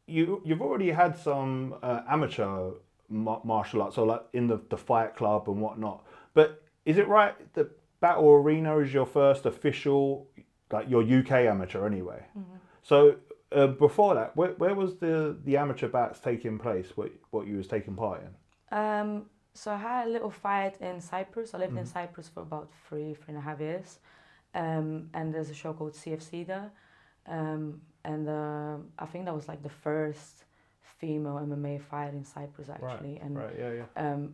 you've already had some amateur martial arts, so like in the Fight Club and whatnot. But is it right that Battle Arena is your first official, like your UK amateur anyway? So before that, where was the amateur bats taking place? What you was taking part in? So I had a little fight in Cyprus. I lived in Cyprus for about 3.5 years. And there's a show called CFC there. And I think that was like the first female MMA fight in Cyprus actually.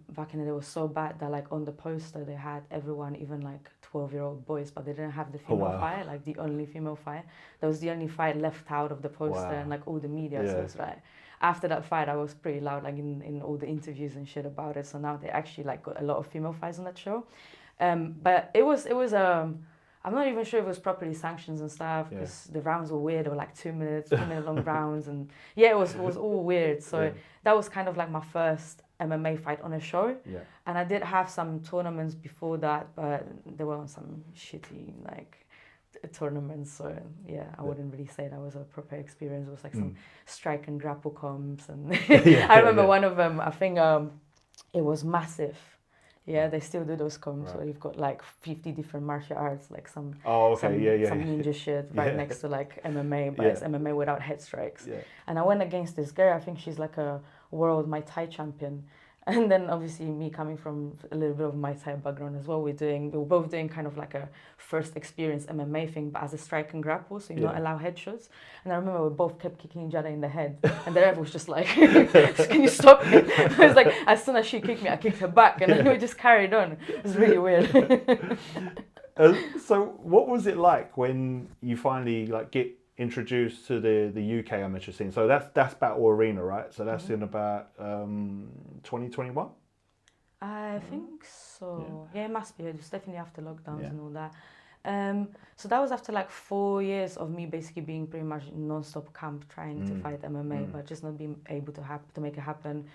Back in the day it was so bad that like on the poster they had everyone, even like 12-year-old boys, but they didn't have the female fight, like the only female fight. That was the only fight left out of the poster and like all the media. So it's like after that fight I was pretty loud like in all the interviews and shit about it. So now they actually like got a lot of female fights on that show. But it was I'm not even sure if it was properly sanctioned and stuff because the rounds were weird. They were like 2 minute long rounds, and it was all weird. So that was kind of like my first MMA fight on a show. And I did have some tournaments before that, but they were on some shitty like tournaments. So I wouldn't really say that was a proper experience. It was like some strike and grapple comps, and I remember one of them. I think it was massive. Yeah, they still do those comps where you've got like 50 different martial arts, like some ninja shit right next to like MMA, but it's MMA without head strikes. And I went against this girl. I think she's like a world Muay Thai champion. And then obviously me coming from a little bit of Muay Thai background as well, we were both doing kind of like a first experience MMA thing, but as a strike and grapple, so you don't allow headshots. And I remember we both kept kicking each other in the head, and the ref was just like, "Can you stop it?" I was like, as soon as she kicked me, I kicked her back, and then we just carried on. It was really weird. So what was it like when you finally like get introduced to the UK amateur scene? So that's Battle Arena, right? So that's in about 2021. I think so. Yeah, it must be. It was definitely after lockdowns and all that. So that was after like 4 years of me basically being pretty much non-stop camp trying to fight MMA, but just not being able to make it happen.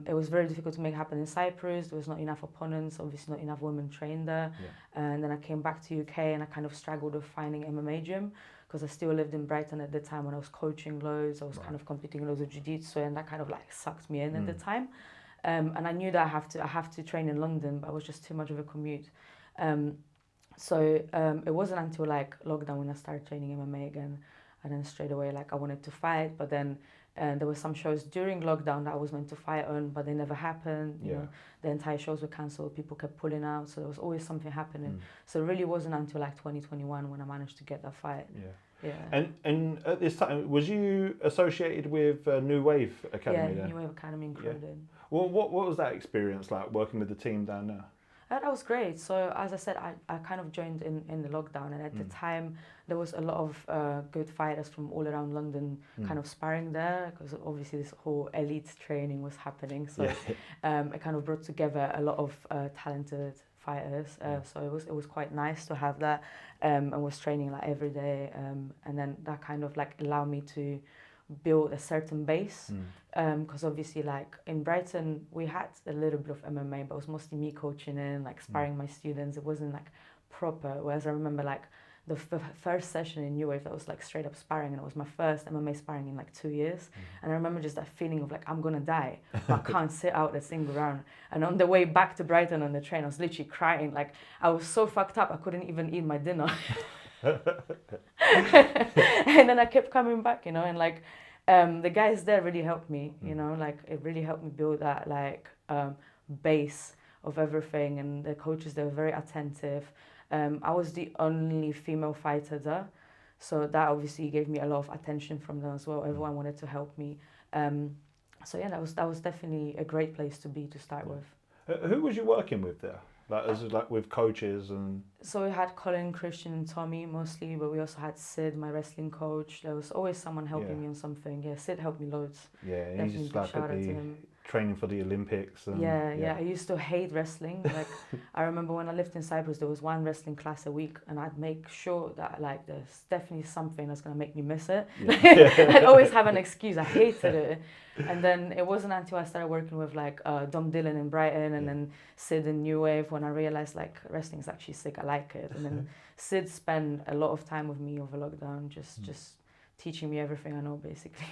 It was very difficult to make it happen in Cyprus. There was not enough opponents, obviously not enough women trained there. And then I came back to UK and I kind of struggled with finding MMA gym because I still lived in Brighton at the time when I was coaching loads. I was kind of competing loads of jiu-jitsu, and that kind of like sucked me in at the time. And I knew that I have to train in London, but it was just too much of a commute. So it wasn't until like lockdown when I started training MMA again, and then straight away like I wanted to fight, but then there were some shows during lockdown that I was meant to fight on, but they never happened. You know, the entire shows were cancelled. People kept pulling out, so there was always something happening. So it really wasn't until like 2021 when I managed to get that fight. And at this time, was you associated with New Wave Academy? Yeah, New Wave Academy included. Well, what was that experience like working with the team down there? That was great. So as I said, I kind of joined in the lockdown, and at the time there was a lot of good fighters from all around London kind of sparring there, because obviously this whole elite training was happening. So it kind of brought together a lot of talented fighters. So it was quite nice to have that, and was training like every day, and then that kind of like allowed me to build a certain base, because obviously like in Brighton we had a little bit of MMA, but it was mostly me coaching and like sparring my students. It wasn't like proper, whereas I remember like the first session in New Wave, that was like straight up sparring, and it was my first MMA sparring in like 2 years. And I remember just that feeling of like I'm gonna die, but I can't sit out a single round. And on the way back to Brighton on the train I was literally crying, like I was so fucked up I couldn't even eat my dinner. And then I kept coming back, you know, and like the guys there really helped me, you know, like it really helped me build that like base of everything. And the coaches, they were very attentive. I was the only female fighter there, so that obviously gave me a lot of attention from them as well. Everyone wanted to help me. So yeah, that was definitely a great place to be to start with. Who was you working with there? Like with coaches and... So we had Colin, Christian and Tommy mostly, but we also had Sid, my wrestling coach. There was always someone helping me on something. Yeah, Sid helped me loads. Yeah, he's just like at the training for the Olympics. And, yeah, I used to hate wrestling. Like I remember when I lived in Cyprus, there was one wrestling class a week, and I'd make sure that like there's definitely something that's gonna make me miss it. I'd always have an excuse. I hated it. And then it wasn't until I started working with like Dom Dillon in Brighton, and then Sid in New Wave, when I realized like wrestling is actually sick. I like it. And then Sid spent a lot of time with me over lockdown, just teaching me everything I know, basically.